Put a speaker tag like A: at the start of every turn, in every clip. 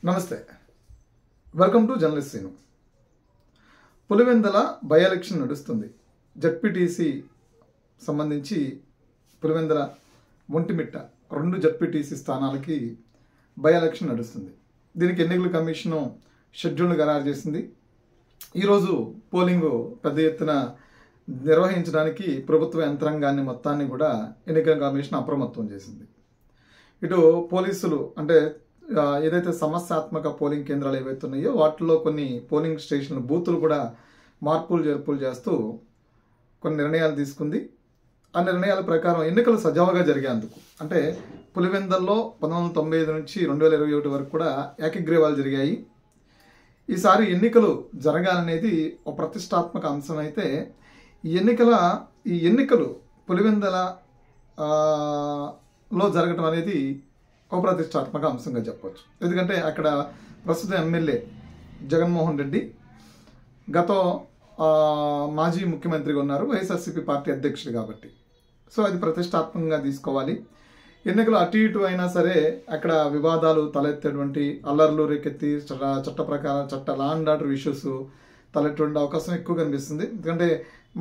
A: నమస్తే, welcome to journalist Seenu. Pulivendula by election నడుస్తుంది. ZPTC సంబంధించి పులివెందల ఒంటిమిట్ట 2 జడ్పీటీసీ స్థానాలకి బై ఎలక్షన్ నడుస్తుంది. దీనికి ఎన్నికల కమిషను షెడ్యూల్ను ఖరారు చేసింది. ఈరోజు పోలింగు పెద్ద ఎత్తున నిర్వహించడానికి ప్రభుత్వ యంత్రాంగాన్ని మొత్తాన్ని కూడా ఎన్నికల కమిషన్ అప్రమత్తం చేసింది. ఇటు పోలీసులు అంటే ఏదైతే సమస్యాత్మక పోలింగ్ కేంద్రాలు ఏవైతే ఉన్నాయో వాటిలో కొన్ని పోలింగ్ స్టేషన్ల బూతులు కూడా మార్పులు చేర్పులు చేస్తూ కొన్ని నిర్ణయాలు తీసుకుంది. ఆ నిర్ణయాల ప్రకారం ఎన్నికలు సజావుగా జరిగేందుకు అంటే పులివెందల్లో 1995 నుంచి 2021 వరకు కూడా ఏకగ్రీవాలు జరిగాయి. ఈసారి ఎన్నికలు జరగాలనేది ఒక ప్రతిష్టాత్మక అంశం అయితే ఈ ఎన్నికలు పులివెందల లో జరగటం అనేది ఒక ప్రతిష్టాత్మక అంశంగా చెప్పవచ్చు. ఎందుకంటే అక్కడ ప్రస్తుత ఎమ్మెల్యే జగన్మోహన్ రెడ్డి గత మాజీ ముఖ్యమంత్రిగా ఉన్నారు, వైఎస్ఆర్సీపీ పార్టీ అధ్యక్షుడు కాబట్టి సో అది ప్రతిష్టాత్మకంగా తీసుకోవాలి. ఎన్నికలు అటు ఇటు అయినా సరే అక్కడ వివాదాలు తలెత్తేటువంటి అల్లర్లు రేకెత్తి చట్ట లా అండ్ ఆర్డర్ ఇష్యూస్ తలెట్టే అవకాశం ఎక్కువ కనిపిస్తుంది. ఎందుకంటే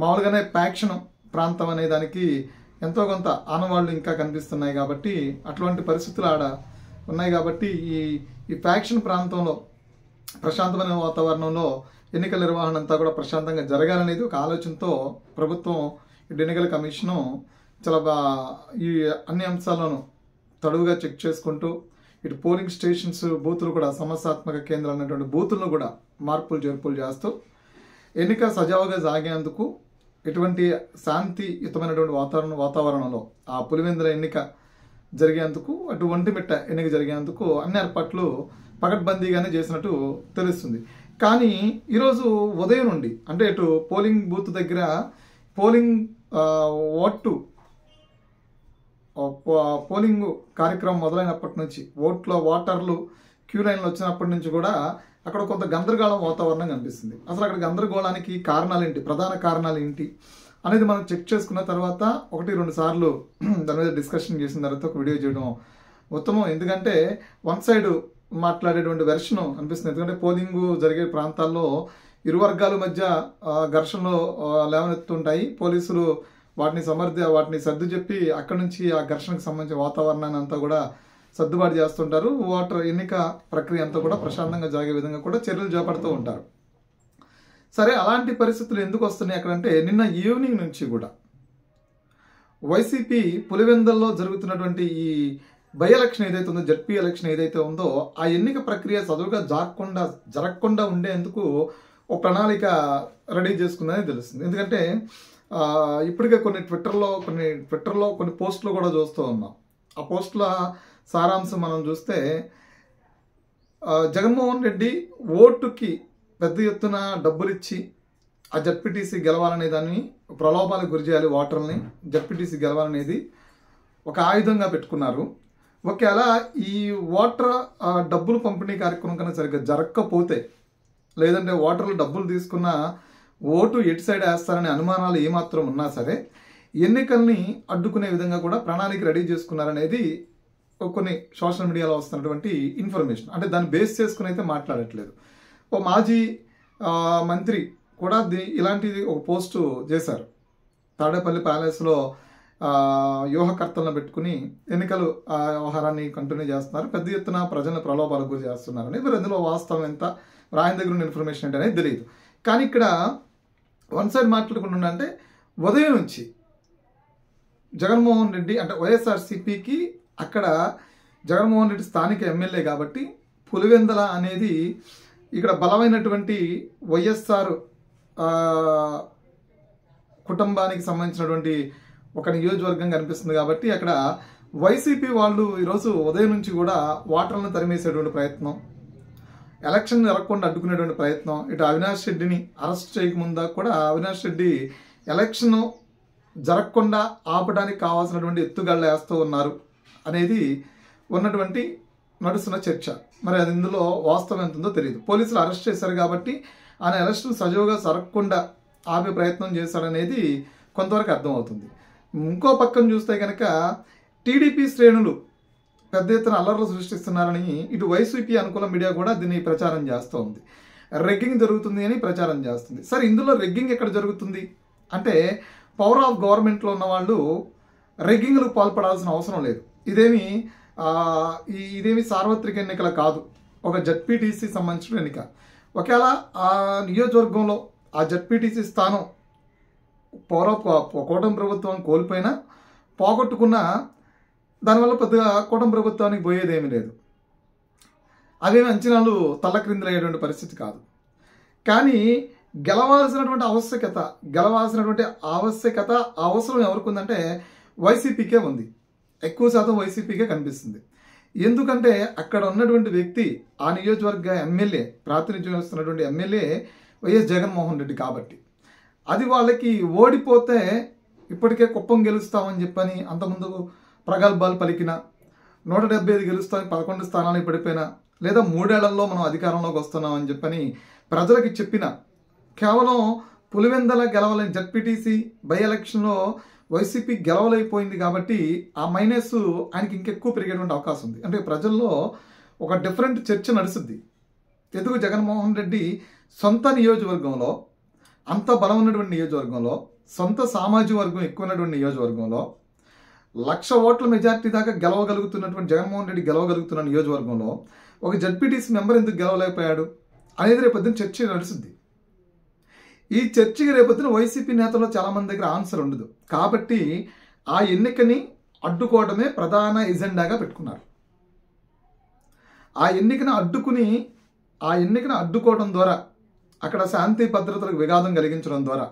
A: మామూలుగానే ప్యాక్షన్ ప్రాంతం అనే దానికి ఎంతో కొంత ఆనవాళ్లు ఇంకా కనిపిస్తున్నాయి కాబట్టి అటువంటి పరిస్థితులు ఆడ ఉన్నాయి కాబట్టి ఈ ఫ్యాక్షన్ ప్రాంతంలో ప్రశాంతమైన వాతావరణంలో ఎన్నికల నిర్వహణ అంతా కూడా ప్రశాంతంగా జరగాలనేది ఒక ఆలోచనతో ప్రభుత్వం ఇటు ఎన్నికల కమిషను చాలా ఈ అన్ని అంశాలను తడువుగా చెక్ చేసుకుంటూ ఇటు పోలింగ్ స్టేషన్స్ బూతులు కూడా సమస్యాత్మక కేంద్రాలు అనేటువంటి బూతులను కూడా మార్పులు చేర్పులు చేస్తూ ఎన్నిక సజావుగా సాగేందుకు ఎటువంటి శాంతియుతమైనటువంటి వాతావరణంలో ఆ పులివెందుల ఎన్నిక జరిగేందుకు అటు ఒంటిమిట్ట ఎన్నిక జరిగేందుకు అన్ని ఏర్పాట్లు పకడ్బందీగానే చేసినట్టు తెలుస్తుంది. కానీ ఈరోజు ఉదయం నుండి అంటే ఇటు పోలింగ్ బూత్ దగ్గర పోలింగ్ పోలింగ్ కార్యక్రమం మొదలైనప్పటి నుంచి ఓటర్లు క్యూ లైన్లు వచ్చినప్పటి నుంచి కూడా అక్కడ కొంత గందరగోళం వాతావరణం కనిపిస్తుంది. అసలు అక్కడ గందరగోళానికి కారణాలు ఏంటి, ప్రధాన కారణాలు ఏంటి అనేది మనం చెక్ చేసుకున్న తర్వాత 1-2 సార్లు దాని మీద డిస్కషన్ చేసిన తర్వాత ఒక వీడియో చేయడం ఉత్తమం. ఎందుకంటే వన్ సైడ్ మాట్లాడేటువంటి వెర్షన్ అనిపిస్తుంది. ఎందుకంటే పోలింగ్ జరిగే ప్రాంతాల్లో ఇరు వర్గాల మధ్య ఘర్షణలు లేవనెత్తుంటాయి. పోలీసులు వాటిని సర్దు చెప్పి అక్కడి నుంచి ఆ ఘర్షణకు సంబంధించిన వాతావరణాన్ని అంతా కూడా సర్దుబాటు చేస్తుంటారు. ఎన్నిక ప్రక్రియ అంతా కూడా ప్రశాంతంగా సాగే విధంగా కూడా చర్యలు చేపడుతూ ఉంటారు. సరే, అలాంటి పరిస్థితులు ఎందుకు వస్తున్నాయి అక్కడంటే నిన్న ఈవినింగ్ నుంచి కూడా వైసీపీ పులివెందల్లో జరుగుతున్నటువంటి ఈ బై ఎలక్షన్ ఏదైతే ఉందో, జడ్పీ ఎలక్షన్ ఏదైతే ఉందో ఆ ఎన్నిక ప్రక్రియ చదువుగా జరగకుండా ఉండేందుకు ఒక ప్రణాళిక రెడీ చేసుకుందని తెలుస్తుంది. ఎందుకంటే ఇప్పటికే కొన్ని ట్విట్టర్లో కొన్ని పోస్టులు కూడా చూస్తూ ఉన్నాం. ఆ పోస్టుల సారాంశం మనం చూస్తే జగన్మోహన్ రెడ్డి ఓటుకి పెద్ద ఎత్తున డబ్బులు ఇచ్చి ఆ జడ్పీటీసీ గెలవాలనే దాన్ని ప్రలోభాలకు గురి చేయాలి, ఓటర్ని జడ్పీటీసీ గెలవాలనేది ఒక ఆయుధంగా పెట్టుకున్నారు. ఒకవేళ ఈ ఓటర్ డబ్బులు పంపిణీ కార్యక్రమం కన్నా సరిగ్గా జరగకపోతే లేదంటే ఓటర్లు డబ్బులు తీసుకున్న ఓటు ఎటు సైడ్ వేస్తారనే అనుమానాలు ఏమాత్రం ఉన్నా సరే ఎన్నికల్ని అడ్డుకునే విధంగా కూడా ప్రణాళిక రెడీ చేసుకున్నారనేది కొన్ని సోషల్ మీడియాలో వస్తున్నటువంటి ఇన్ఫర్మేషన్. అంటే దాన్ని బేస్ చేసుకుని అయితే మాట్లాడట్లేదు. ఓ మాజీ మంత్రి కూడా ఇలాంటిది ఒక పోస్టు చేశారు. తాడేపల్లి ప్యాలెస్లో వ్యూహకర్తలను పెట్టుకుని ఎన్నికలు వ్యవహారాన్ని కంటిన్యూ చేస్తున్నారు, పెద్ద ఎత్తున ప్రజలను ప్రలోభాలకు గురి చేస్తున్నారని. మరి అందులో వాస్తవం ఎంత, ఆయన దగ్గర ఉన్న ఇన్ఫర్మేషన్ ఏంటి అనేది తెలియదు. కానీ ఇక్కడ వన్ సైడ్ మాట్లాడుకుంటున్నా అంటే ఉదయం నుంచి జగన్మోహన్ రెడ్డి అంటే వైఎస్ఆర్సీపీకి అక్కడ జగన్మోహన్ రెడ్డి స్థానిక ఎమ్మెల్యే కాబట్టి పులివెందల అనేది ఇక్కడ బలమైనటువంటి వైఎస్ఆర్ కుటుంబానికి సంబంధించినటువంటి ఒక నియోజకవర్గం కనిపిస్తుంది కాబట్టి అక్కడ వైసీపీ వాళ్ళు ఈరోజు ఉదయం నుంచి కూడా ఓటర్లను తరిమేసేటువంటి ప్రయత్నం, ఎలక్షన్ జరగకుండా అడ్డుకునేటువంటి ప్రయత్నం, ఇటు అవినాష్ రెడ్డిని అరెస్ట్ చేయకముందా కూడా అవినాష్ రెడ్డి ఎలక్షన్ జరగకుండా ఆపడానికి కావాల్సినటువంటి ఎత్తుగళ్ళు వేస్తూ ఉన్నారు అనేది నడుస్తున్న చర్చ. మరి అది ఇందులో వాస్తవం ఎంత ఉందో తెలియదు. పోలీసులు అరెస్ట్ చేశారు కాబట్టి ఆయన అరెస్టు సజావుగా జరగకుండా ఆపే ప్రయత్నం చేశారనేది కొంతవరకు అర్థమవుతుంది. ఇంకో పక్కన చూస్తే కనుక టీడీపీ శ్రేణులు పెద్ద ఎత్తున అల్లర్లు సృష్టిస్తున్నారని ఇటు వైసీపీ అనుకూల మీడియా కూడా దీన్ని ప్రచారం చేస్తూ ఉంది. రెగ్గింగ్ జరుగుతుంది అని ప్రచారం చేస్తుంది. సరే, ఇందులో రెగ్గింగ్ ఎక్కడ జరుగుతుంది అంటే పవర్ ఆఫ్ గవర్నమెంట్లో ఉన్న వాళ్ళు రెగ్గింగ్లకు పాల్పడాల్సిన అవసరం లేదు. ఇదేమి సార్వత్రిక ఎన్నికల కాదు, ఒక జడ్పీటీసీ సంబంధించిన ఎన్నిక. ఒకవేళ ఆ నియోజకవర్గంలో ఆ జడ్పీటీసీ స్థానం కూటమి ప్రభుత్వం కోల్పోయినా పోగొట్టుకున్న దానివల్ల పెద్దగా కూటమి ప్రభుత్వానికి పోయేదేమీ లేదు. అవేమి అంచనాలు తల్లక్రిందులయ్యేటువంటి పరిస్థితి కాదు. కానీ గెలవాల్సినటువంటి అవసరం ఎవరికి ఉందంటే వైసీపీకే ఉంది. ఎక్కువ శాతం వైసీపీకే కనిపిస్తుంది. ఎందుకంటే అక్కడ ఉన్నటువంటి వ్యక్తి ఆ నియోజకవర్గ ఎమ్మెల్యే, ప్రాతినిధ్యం వస్తున్నటువంటి ఎమ్మెల్యే వైఎస్ జగన్మోహన్ రెడ్డి కాబట్టి అది వాళ్ళకి ఓడిపోతే ఇప్పటికే కుప్పం గెలుస్తామని చెప్పని అంతకుముందు ప్రగల్భాలు పలికిన 175 గెలుస్తామని 11 స్థానాలకు పడిపోయినా, లేదా 3 ఏళ్లలో మనం అధికారంలోకి వస్తున్నామని చెప్పని ప్రజలకి చెప్పిన కేవలం పులివెందల గెలవలేని జడ్పీటీసీ బై ఎలక్షన్లో వైసీపీ గెలవలేకపోయింది కాబట్టి ఆ మైనస్ ఆయనకి ఇంకెక్కువ పెరిగేటువంటి అవకాశం ఉంది. అంటే ప్రజల్లో ఒక డిఫరెంట్ చర్చ నడుస్తుంది. ఎందుకు జగన్మోహన్ రెడ్డి సొంత నియోజకవర్గంలో, అంత బలం ఉన్నటువంటి నియోజకవర్గంలో, సొంత సామాజిక వర్గం ఎక్కువ ఉన్నటువంటి నియోజకవర్గంలో 1,00,000 ఓట్ల మెజార్టీ దాకా గెలవగలుగుతున్నటువంటి జగన్మోహన్ రెడ్డి గెలవగలుగుతున్న నియోజకవర్గంలో ఒక జడ్పీటీసీ మెంబర్ ఎందుకు గెలవలేకపోయాడు అనేది రేపొద్దున చర్చ నడుస్తుంది. ఈ చర్చకి రేపొద్దున వైసీపీ నేతల్లో చాలా మంది దగ్గర ఆన్సర్ ఉండదు. కాబట్టి ఆ ఎన్నికని అడ్డుకోవడమే ప్రధాన ఎజెండాగా పెట్టుకున్నారు. ఆ ఎన్నికను అడ్డుకోవడం ద్వారా, అక్కడ శాంతి భద్రతలకు విఘాతం కలిగించడం ద్వారా,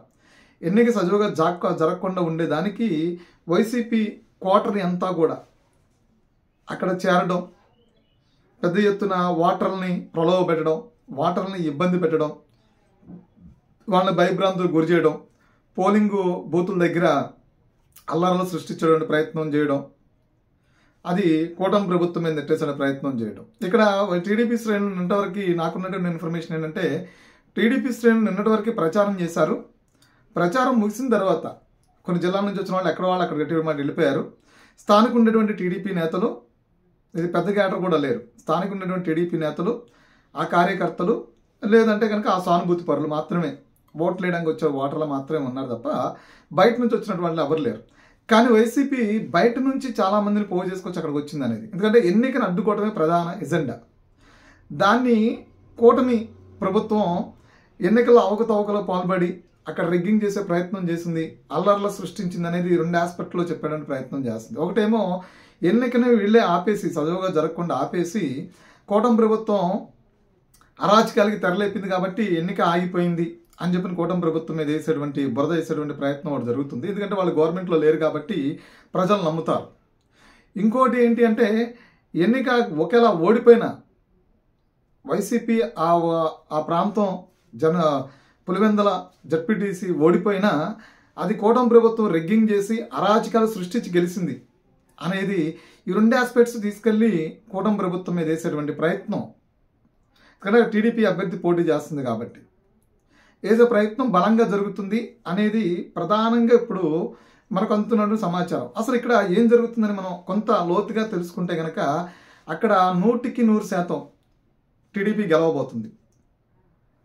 A: ఎన్నిక సజీవుగా జరగకుండా ఉండేదానికి వైసీపీ క్వార్టర్ని అంతా కూడా అక్కడ చేరడం, పెద్ద ఎత్తున ఓటర్లని ప్రలోభ పెట్టడం, ఓటర్లని ఇబ్బంది పెట్టడం, వాళ్ళని భయభ్రాంతులకు గురి చేయడం, పోలింగ్ బూతుల దగ్గర అల్లర్లు సృష్టించడానికి ప్రయత్నం చేయడం, అది కూటమి ప్రభుత్వం మీద నెట్టేసే ప్రయత్నం చేయడం. ఇక్కడ టీడీపీ శ్రేణులు నిన్నటి వరకు నాకున్నటువంటి ఇన్ఫర్మేషన్ ఏంటంటే టీడీపీ శ్రేణులు నిన్నటి వరకు ప్రచారం చేశారు. ప్రచారం ముగిసిన తర్వాత కొన్ని జిల్లాల నుంచి వచ్చిన వాళ్ళు ఎక్కడ వాళ్ళు అక్కడ గట్టి మాట వెళ్ళిపోయారు. స్థానిక ఉండేటువంటి టీడీపీ నేతలు, ఇది పెద్ద క్యాటర్ కూడా లేరు, స్థానిక ఉండేటువంటి టీడీపీ నేతలు, ఆ కార్యకర్తలు, లేదంటే కనుక ఆ సానుభూతి పరులు మాత్రమే, ఓట్లు వేయడానికి వచ్చే ఓటర్లు మాత్రమే ఉన్నారు తప్ప బయట నుంచి వచ్చినటువంటి వాళ్ళు ఎవరు లేరు. కానీ వైసీపీ బయట నుంచి చాలా మందిని పోగు చేసుకొచ్చి అక్కడికి వచ్చింది అనేది. ఎందుకంటే ఎన్నికను అడ్డుకోవడమే ప్రధాన ఎజెండా. దాన్ని కూటమి ప్రభుత్వం ఎన్నికల్లో అవకతవకలో పాల్పడి అక్కడ రెగ్గింగ్ చేసే ప్రయత్నం చేసింది, అల్లర్లు సృష్టించింది అనేది 2 ఆస్పెక్ట్లో చెప్పడానికి ప్రయత్నం చేస్తుంది. ఒకటేమో ఎన్నికని వీళ్ళే ఆపేసి, సజావుగా జరగకుండా ఆపేసి, కూటమి ప్రభుత్వం అరాచకాలకి తెరలేపింది కాబట్టి ఎన్నిక ఆగిపోయింది అని చెప్పిన కూటమి ప్రభుత్వం మీద బురద వేసేటువంటి ప్రయత్నం ఒకటి జరుగుతుంది. ఎందుకంటే వాళ్ళు గవర్నమెంట్లో లేరు కాబట్టి ప్రజలు నమ్ముతారు. ఇంకోటి ఏంటి అంటే ఎన్నిక ఒకేలా ఓడిపోయినా వైసీపీ ఆ ప్రాంతం పులివెందల జడ్పీటీసీ ఓడిపోయినా అది కూటమి ప్రభుత్వం రెగ్గింగ్ చేసి అరాచకాలు సృష్టించి గెలిచింది అనేది ఈ 2 ఆస్పెక్ట్స్ తీసుకెళ్లి కూటమి ప్రభుత్వం మీద వేసేటువంటి ప్రయత్నం. ఇక్కడ టీడీపీ అభ్యర్థి పోటీ చేస్తుంది కాబట్టి ఏదో ప్రయత్నం బలంగా జరుగుతుంది అనేది ప్రధానంగా ఇప్పుడు మనకు అందుతున్న సమాచారం. అసలు ఇక్కడ ఏం జరుగుతుందని మనం కొంత లోతుగా తెలుసుకుంటే కనుక అక్కడ 100% టీడీపీ గెలవబోతుంది.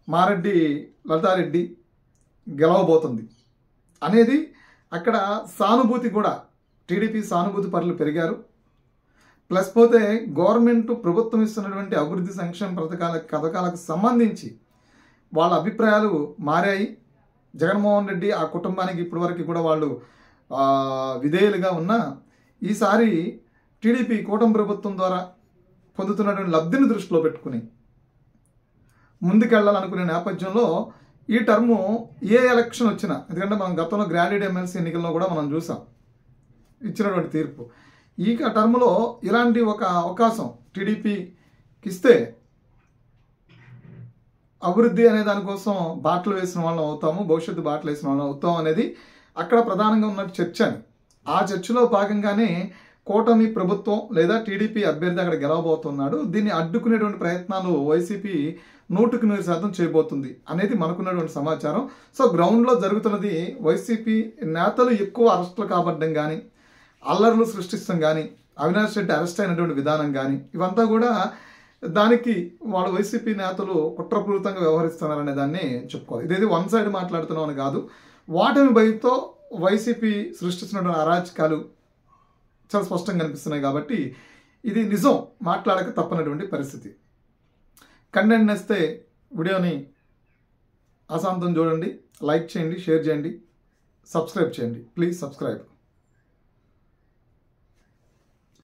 A: మారెడ్డి లలితారెడ్డి గెలవబోతుంది అనేది అక్కడ సానుభూతి కూడా, టీడీపీ సానుభూతి పరులు పెరిగారు. ప్లస్ పోతే గవర్నమెంట్ ప్రభుత్వం ఇస్తున్నటువంటి అభివృద్ధి సంక్షేమ పథకాలకు సంబంధించి వాళ్ళ అభిప్రాయాలు మారాయి. జగన్మోహన్ రెడ్డి ఆ కుటుంబానికి ఇప్పటివరకు కూడా వాళ్ళు విధేయులుగా ఉన్నా ఈసారి టీడీపీ కూటమి ప్రభుత్వం ద్వారా పొందుతున్నటువంటి లబ్ధిని దృష్టిలో పెట్టుకుని ముందుకెళ్లాలనుకునే నేపథ్యంలో ఈ టర్ము ఏ ఎలక్షన్ వచ్చినా, ఎందుకంటే మనం గతంలో గ్రాడ్యుయేట్ ఎమ్మెల్సీ ఎన్నికల్లో కూడా మనం చూసాం ఇచ్చినటువంటి తీర్పు, ఈ టర్ములో ఇలాంటి ఒక అవకాశం టీడీపీకి ఇస్తే అభివృద్ధి అనే దానికోసం బాటలు వేసిన వాళ్ళం అవుతాము, భవిష్యత్తు బాటలు వేసిన వాళ్ళం అవుతాం అనేది అక్కడ ప్రధానంగా ఉన్న చర్చ. ఆ చర్చలో భాగంగానే కూటమి ప్రభుత్వం లేదా టీడీపీ అభ్యర్థి అక్కడ గెలవబోతున్నాడు. దీన్ని అడ్డుకునేటువంటి ప్రయత్నాలు వైసీపీ 100% చేయబోతుంది అనేది మనకున్నటువంటి సమాచారం. సో గ్రౌండ్లో జరుగుతున్నది వైసీపీ నేతలు ఎక్కువ అరెస్టులు కాబట్టడం కానీ, అల్లర్లు సృష్టించడం కానీ, అవినాష్ రెడ్డి అరెస్ట్ అయినటువంటి విధానం కానీ ఇవంతా కూడా దానికి వాళ్ళు వైసీపీ నేతలు కుట్రపూరితంగా వ్యవహరిస్తున్నారనే దాన్ని చెప్పుకోవాలి. ఇదేది వన్ సైడ్ మాట్లాడుతున్నాం అని కాదు. ఓటమి భయంతో వైసీపీ సృష్టిస్తున్నటువంటి అరాచకాలు చాలా స్పష్టంగా కనిపిస్తున్నాయి కాబట్టి ఇది నిజం, మాట్లాడక తప్పనటువంటి పరిస్థితి. కంటెంట్ నచ్చితే వీడియోని అశాంతం చూడండి, లైక్ చేయండి, షేర్ చేయండి, సబ్స్క్రైబ్ చేయండి. Please subscribe.